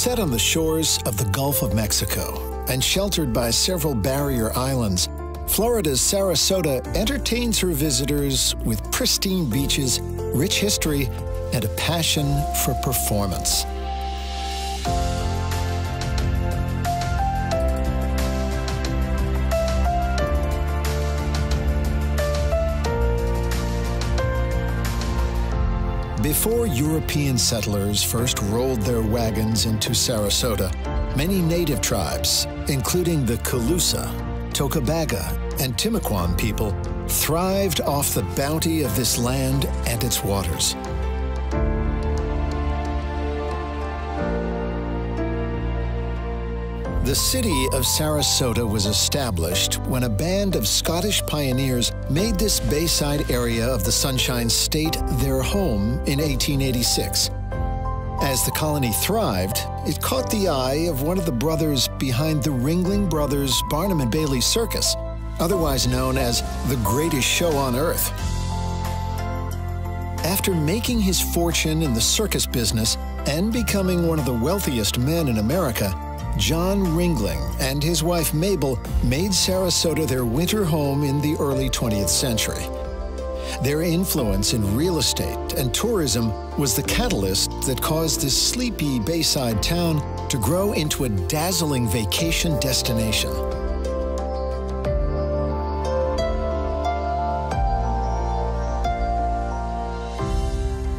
Set on the shores of the Gulf of Mexico and sheltered by several barrier islands, Florida's Sarasota entertains her visitors with pristine beaches, rich history, and a passion for performance. Before European settlers first rolled their wagons into Sarasota, many native tribes, including the Calusa, Tocobaga, and Timucuan people, thrived off the bounty of this land and its waters. The city of Sarasota was established when a band of Scottish pioneers made this bayside area of the Sunshine State their home in 1886. As the colony thrived, it caught the eye of one of the brothers behind the Ringling Brothers Barnum and Bailey Circus, otherwise known as the greatest show on earth. After making his fortune in the circus business and becoming one of the wealthiest men in America, John Ringling and his wife Mabel made Sarasota their winter home in the early 20th century. Their influence in real estate and tourism was the catalyst that caused this sleepy bayside town to grow into a dazzling vacation destination.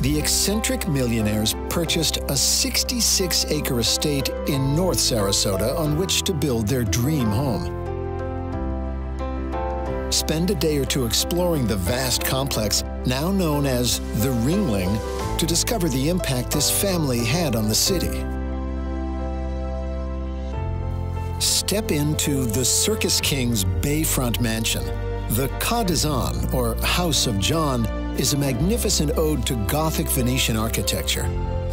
The eccentric millionaires purchased a 66-acre estate in North Sarasota on which to build their dream home. Spend a day or two exploring the vast complex, now known as the Ringling, to discover the impact this family had on the city. Step into the Circus King's bayfront mansion. The Cas d'Azan, or House of John, is a magnificent ode to Gothic Venetian architecture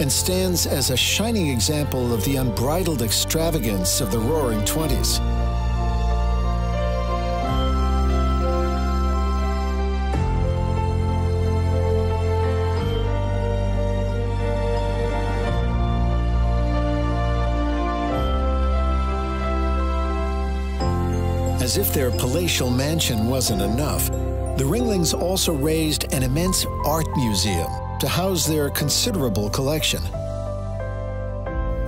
and stands as a shining example of the unbridled extravagance of the Roaring Twenties. As if their palatial mansion wasn't enough, the Ringlings also raised an immense art museum to house their considerable collection.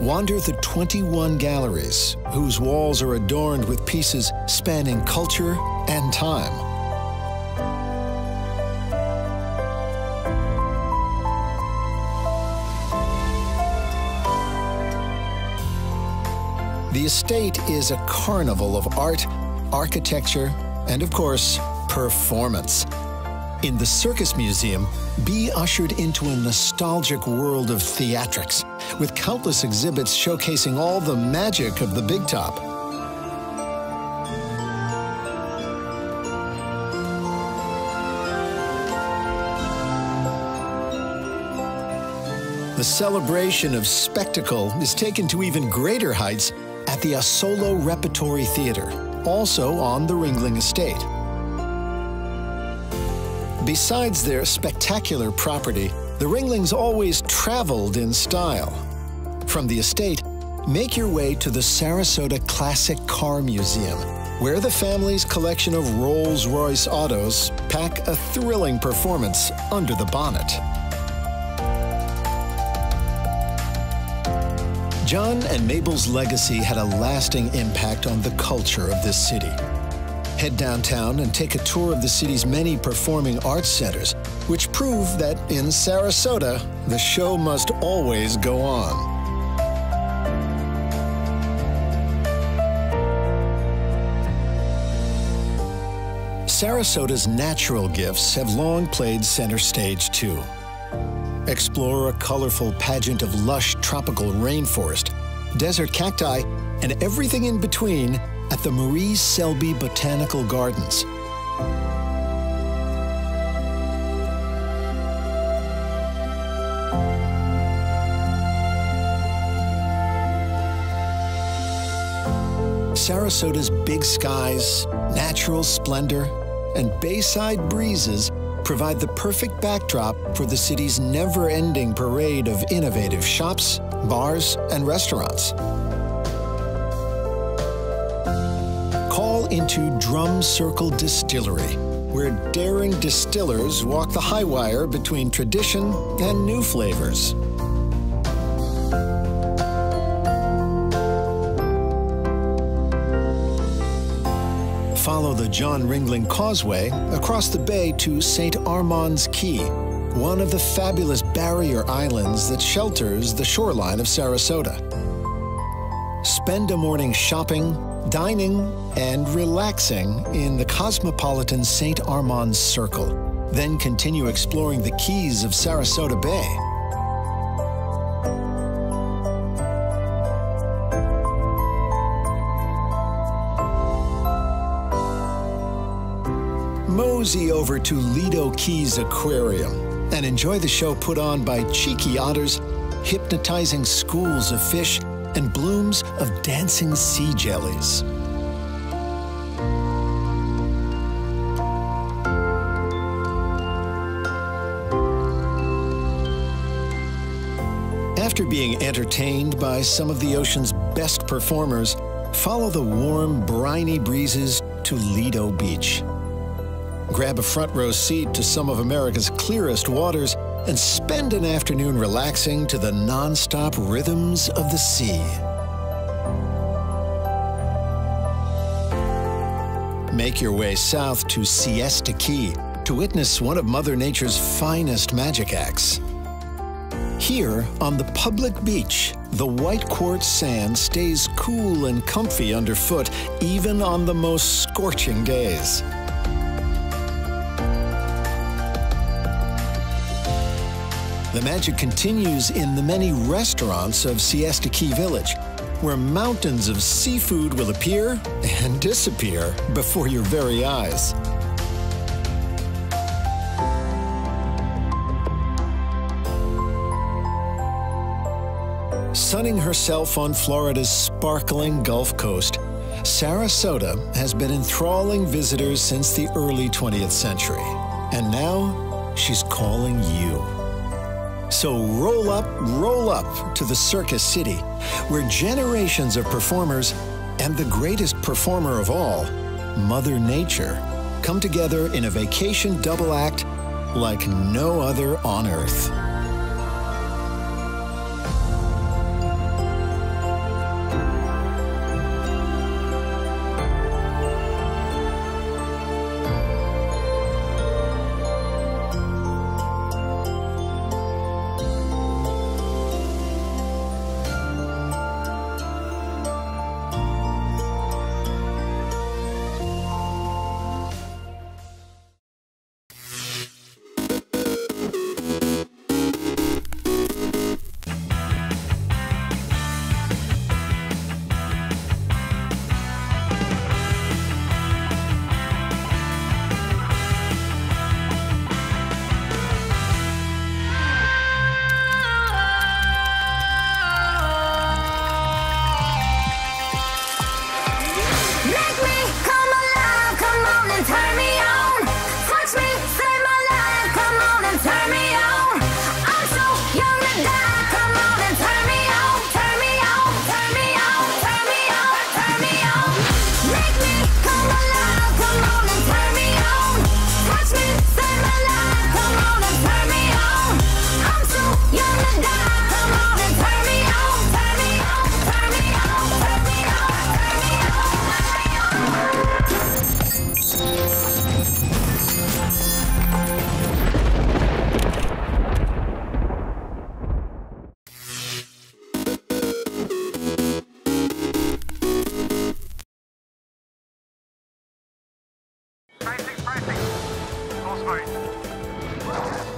Wander the 21 galleries, whose walls are adorned with pieces spanning culture and time. The estate is a carnival of art, architecture, and of course, performance. In the Circus Museum, be ushered into a nostalgic world of theatrics, with countless exhibits showcasing all the magic of the big top. The celebration of spectacle is taken to even greater heights at the Asolo Repertory Theater, also on the Ringling Estate. Besides their spectacular property, the Ringlings always traveled in style. From the estate, make your way to the Sarasota Classic Car Museum, where the family's collection of Rolls-Royce autos pack a thrilling performance under the bonnet. John and Mabel's legacy had a lasting impact on the culture of this city. Head downtown and take a tour of the city's many performing arts centers, which prove that in Sarasota, the show must always go on. Sarasota's natural gifts have long played center stage too. Explore a colorful pageant of lush tropical rainforest, desert cacti, and everything in between at the Marie Selby Botanical Gardens. Sarasota's big skies, natural splendor, and bayside breezes provide the perfect backdrop for the city's never-ending parade of innovative shops, bars, and restaurants. Call into Drum Circle Distillery, where daring distillers walk the high wire between tradition and new flavors. Follow the John Ringling Causeway across the bay to St. Armand's Key, one of the fabulous barrier islands that shelters the shoreline of Sarasota. Spend a morning shopping, dining, and relaxing in the cosmopolitan St. Armand's Circle. Then continue exploring the keys of Sarasota Bay. Mosey over to Lido Keys Aquarium and enjoy the show put on by cheeky otters, hypnotizing schools of fish, and blooms of dancing sea jellies. After being entertained by some of the ocean's best performers, follow the warm, briny breezes to Lido Beach. Grab a front row seat to some of America's clearest waters and spend an afternoon relaxing to the non-stop rhythms of the sea. Make your way south to Siesta Key to witness one of Mother Nature's finest magic acts. Here, on the public beach, the white quartz sand stays cool and comfy underfoot even on the most scorching days. The magic continues in the many restaurants of Siesta Key Village, where mountains of seafood will appear and disappear before your very eyes. Sunning herself on Florida's sparkling Gulf Coast, Sarasota has been enthralling visitors since the early 20th century. And now she's calling you. So roll up to the Circus City, where generations of performers and the greatest performer of all, Mother Nature, come together in a vacation double act like no other on Earth.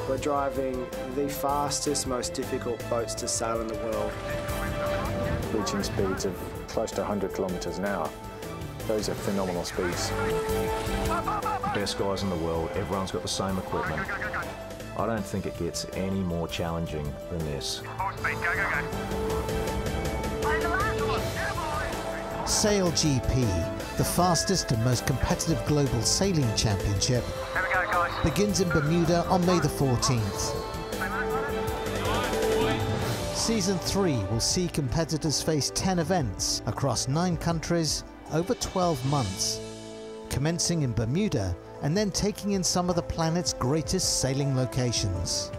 We're driving the fastest, most difficult boats to sail in the world. Reaching speeds of close to 100 kilometres an hour. Those are phenomenal speeds. Best guys in the world, everyone's got the same equipment. I don't think it gets any more challenging than this. Sail GP, the fastest and most competitive global sailing championship, begins in Bermuda on May the 14th. Season 3 will see competitors face 10 events across 9 countries over 12 months, commencing in Bermuda and then taking in some of the planet's greatest sailing locations.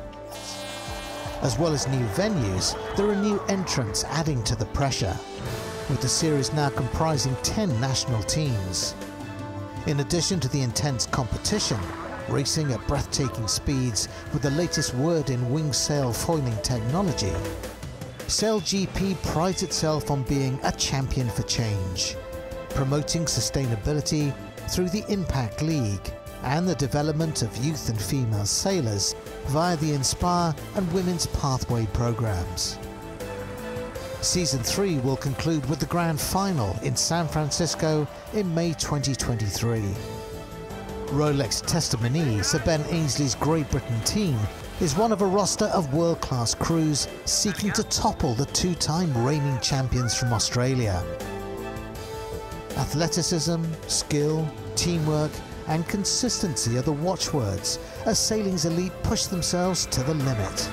As well as new venues, there are new entrants adding to the pressure, with the series now comprising 10 national teams. In addition to the intense competition, racing at breathtaking speeds with the latest word in wing sail foiling technology, SailGP prides itself on being a champion for change, promoting sustainability through the Impact League and the development of youth and female sailors via the Inspire and Women's Pathway programs. Season 3 will conclude with the grand final in San Francisco in May 2023. Rolex testimony Sir Ben Ainsley's Great Britain team is one of a roster of world-class crews seeking to topple the 2-time reigning champions from Australia. Athleticism, skill, teamwork and consistency are the watchwords as sailing's elite push themselves to the limit.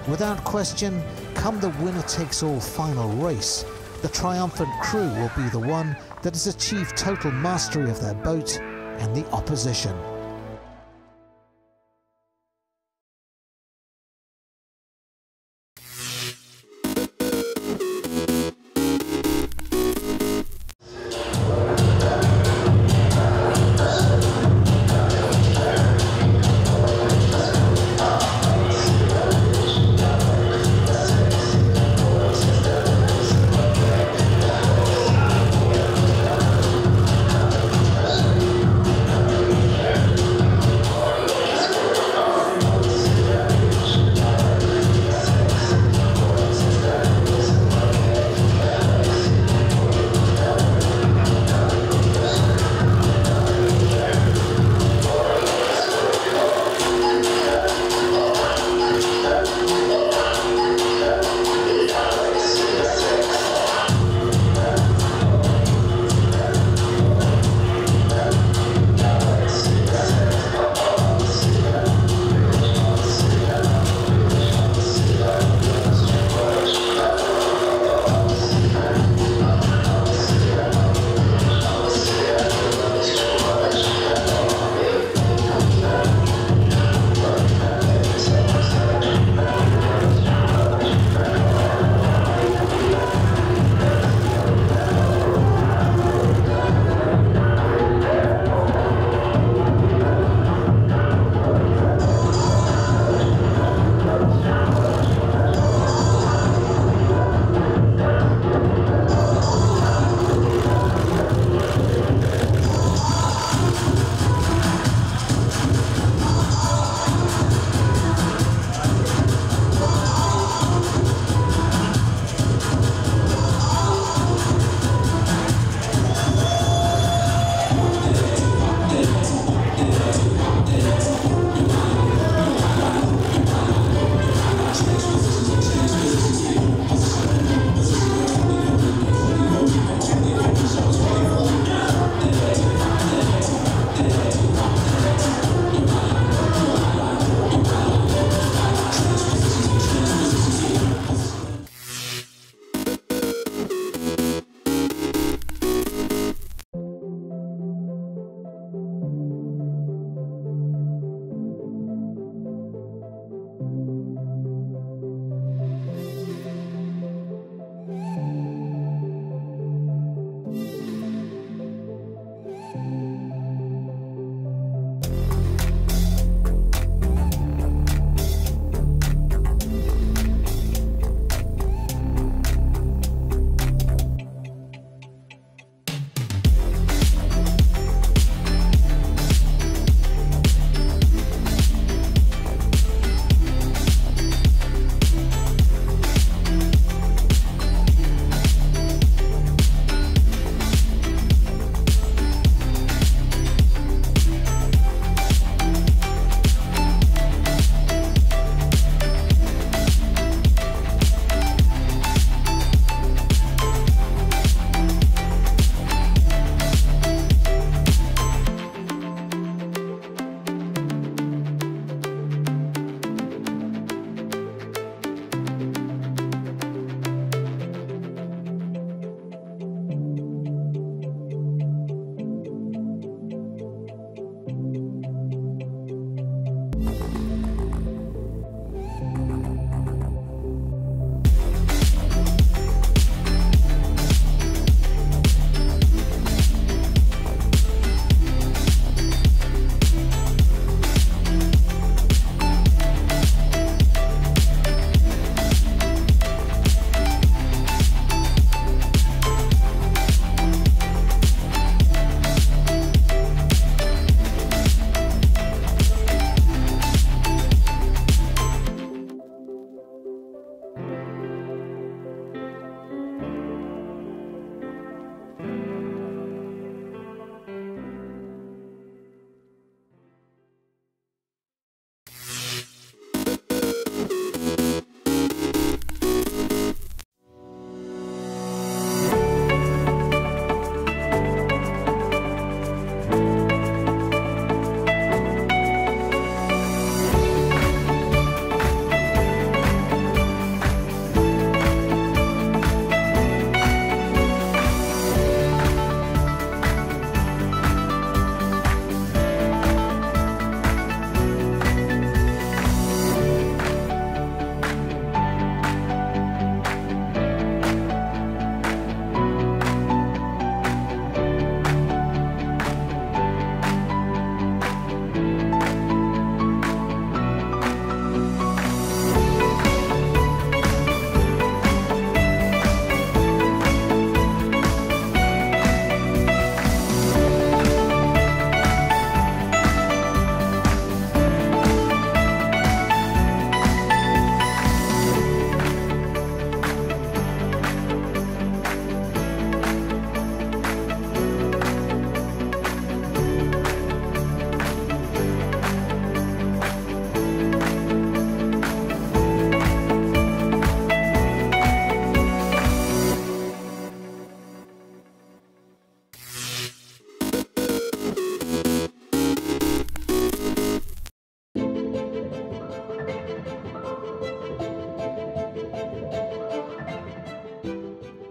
Without question, come the winner-takes-all final race, the triumphant crew will be the one that has achieved total mastery of their boat and the opposition.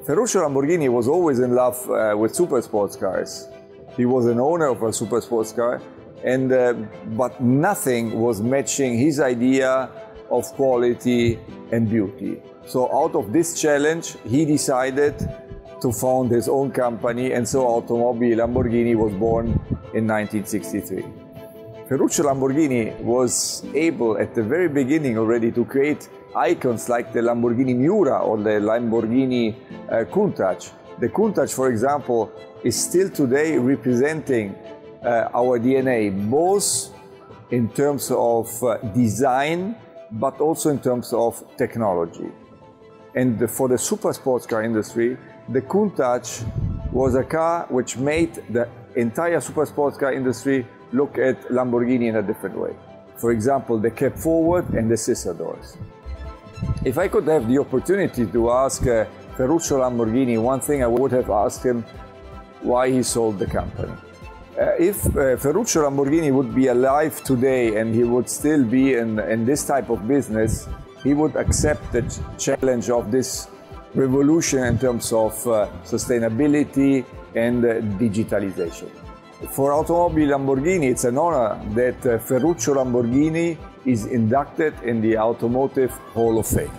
Ferruccio Lamborghini was always in love with super sports cars. He was an owner of a super sports car, and but nothing was matching his idea of quality and beauty. So out of this challenge, he decided to found his own company, and so Automobili Lamborghini was born in 1963. Ferruccio Lamborghini was able at the very beginning already to create icons like the Lamborghini Miura or the Lamborghini Countach. The Countach, for example, is still today representing our DNA, both in terms of design, but also in terms of technology. And for the super sports car industry, the Countach was a car which made the entire super sports car industry look at Lamborghini in a different way. For example, the cab forward and the scissor doors. If I could have the opportunity to ask Ferruccio Lamborghini one thing, I would have asked him why he sold the company. If Ferruccio Lamborghini would be alive today and he would still be in this type of business, he would accept the challenge of this revolution in terms of sustainability and digitalization. For Automobili Lamborghini, it's an honor that Ferruccio Lamborghini is inducted in the Automotive Hall of Fame.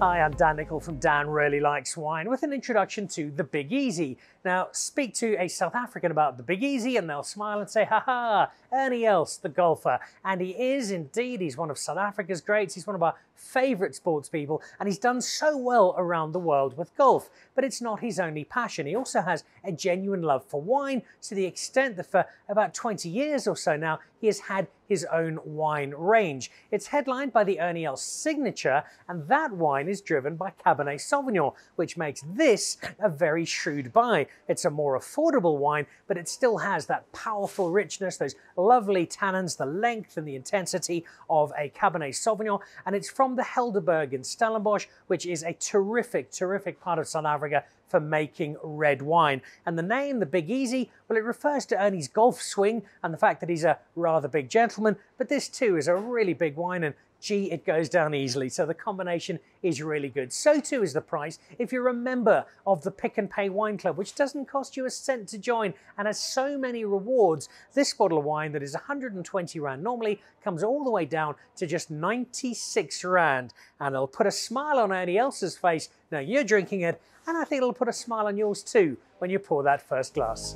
Hi, I'm Dan Nicol from Dan Really Likes Wine with an introduction to the Big Easy. Now, speak to a South African about the Big Easy and they'll smile and say, ha ha, Ernie Els, the golfer. And he is indeed, he's one of South Africa's greats, he's one of our favourite sports people, and he's done so well around the world with golf. But it's not his only passion. He also has a genuine love for wine, to the extent that for about 20 years or so now, he has had his own wine range. It's headlined by the Ernie Els signature, and that wine is driven by Cabernet Sauvignon, which makes this a very shrewd buy. It's a more affordable wine, but it still has that powerful richness, those lovely tannins, the length and the intensity of a Cabernet Sauvignon, and it's from the Helderberg in Stellenbosch, which is a terrific, terrific part of South Africa for making red wine. And the name, the Big Easy, well, it refers to Ernie's golf swing and the fact that he's a rather big gentleman, but this too is a really big wine, and gee, it goes down easily, so the combination is really good. So too is the price if you're a member of the Pick and Pay Wine Club, which doesn't cost you a cent to join and has so many rewards. This bottle of wine that is 120 Rand normally comes all the way down to just 96 Rand, and it'll put a smile on Ernie Els's face. Now you're drinking it, and I think it'll put a smile on yours too when you pour that first glass.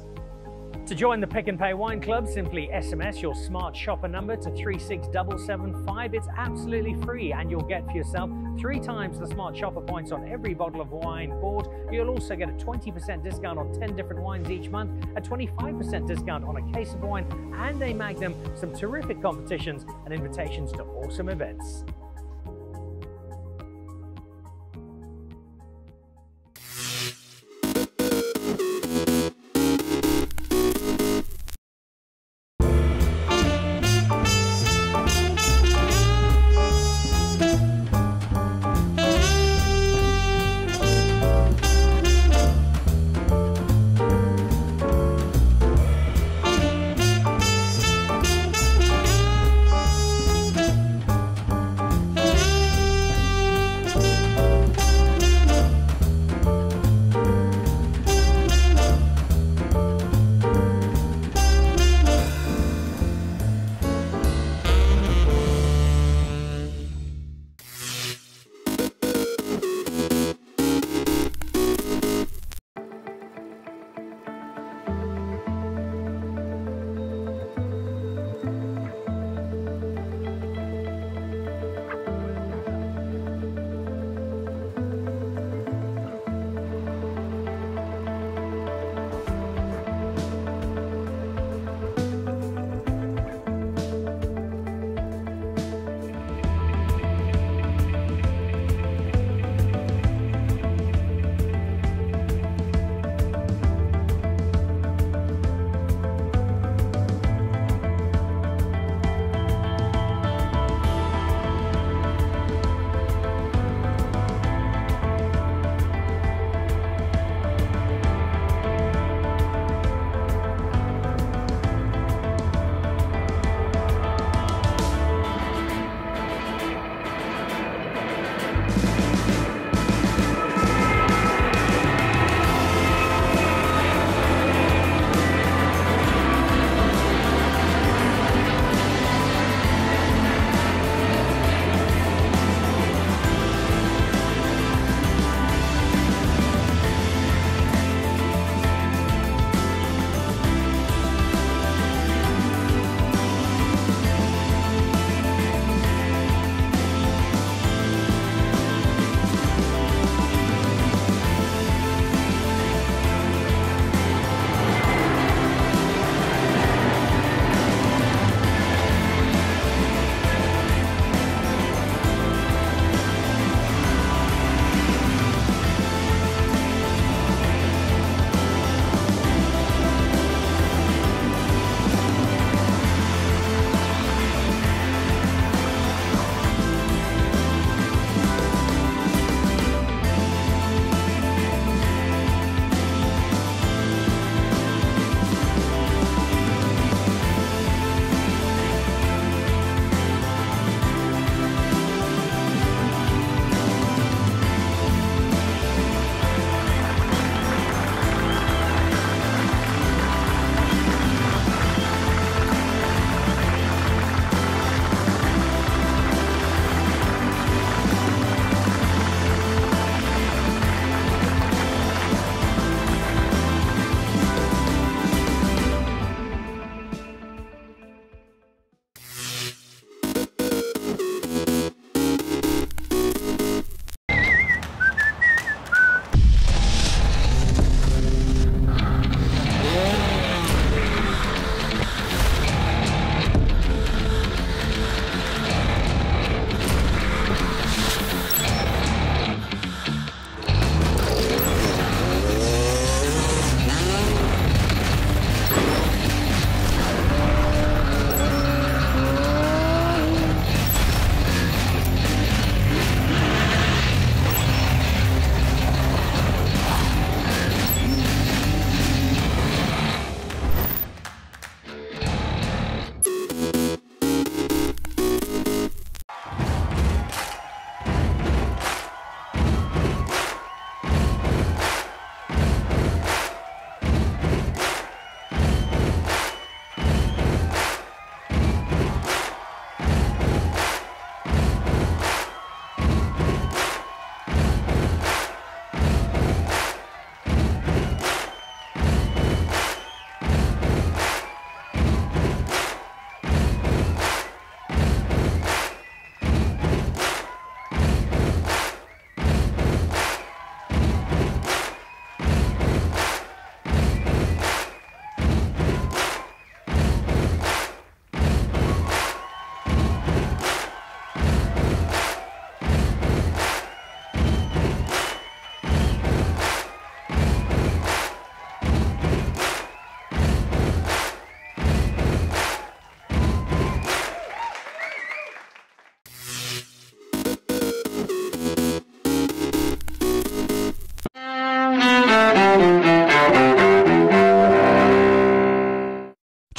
To join the Pick and Pay Wine Club, simply SMS your smart shopper number to 36775. It's absolutely free, and you'll get for yourself 3 times the smart shopper points on every bottle of wine bought. You'll also get a 20% discount on 10 different wines each month, a 25% discount on a case of wine, and a Magnum, some terrific competitions and invitations to awesome events.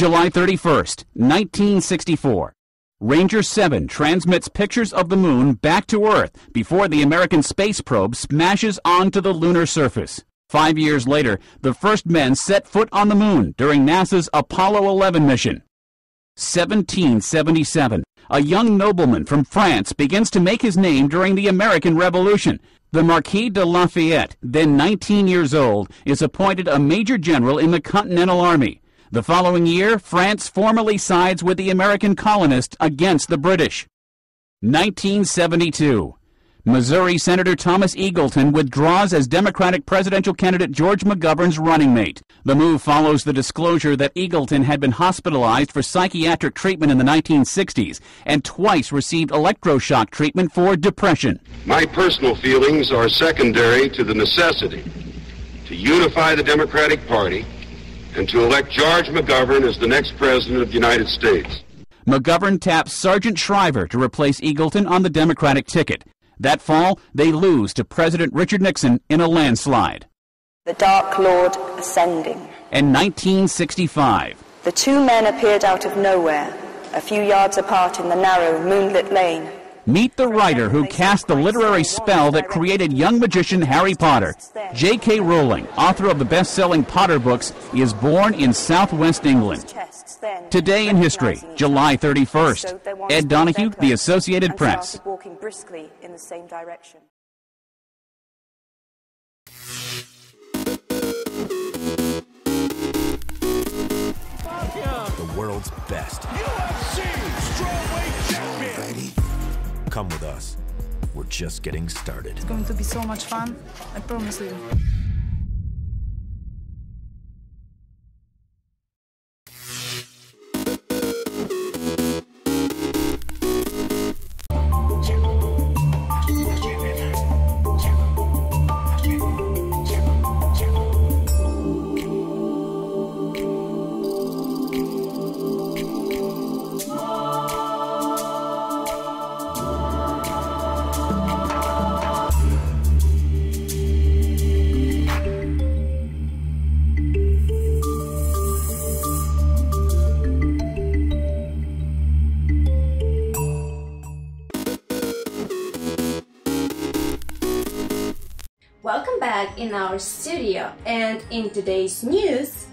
July 31st, 1964. Ranger 7 transmits pictures of the moon back to Earth before the American space probe smashes onto the lunar surface. 5 years later, the first men set foot on the moon during NASA's Apollo 11 mission. 1777. A young nobleman from France begins to make his name during the American Revolution. The Marquis de Lafayette, then 19 years old, is appointed a major general in the Continental Army. The following year, France formally sides with the American colonists against the British. 1972. Missouri Senator Thomas Eagleton withdraws as Democratic presidential candidate George McGovern's running mate. The move follows the disclosure that Eagleton had been hospitalized for psychiatric treatment in the 1960s and twice received electroshock treatment for depression. My personal feelings are secondary to the necessity to unify the Democratic Party and to elect George McGovern as the next president of the United States. McGovern taps Sergeant Shriver to replace Eagleton on the Democratic ticket. That fall, they lose to President Richard Nixon in a landslide. The Dark Lord ascending. In 1965. The two men appeared out of nowhere, a few yards apart in the narrow, moonlit lane. Meet the writer who cast the literary spell that created young magician Harry Potter. J.K. Rowling, author of the best-selling Potter books, is born in southwest England. Today in history, July 31st. Ed Donahue, The Associated Press. Walking briskly in the same direction. The world's best. UFC strawweight champion. Ready? Come with us. We're just getting started. It's going to be so much fun, I promise you. Welcome back in our studio, and in today's news,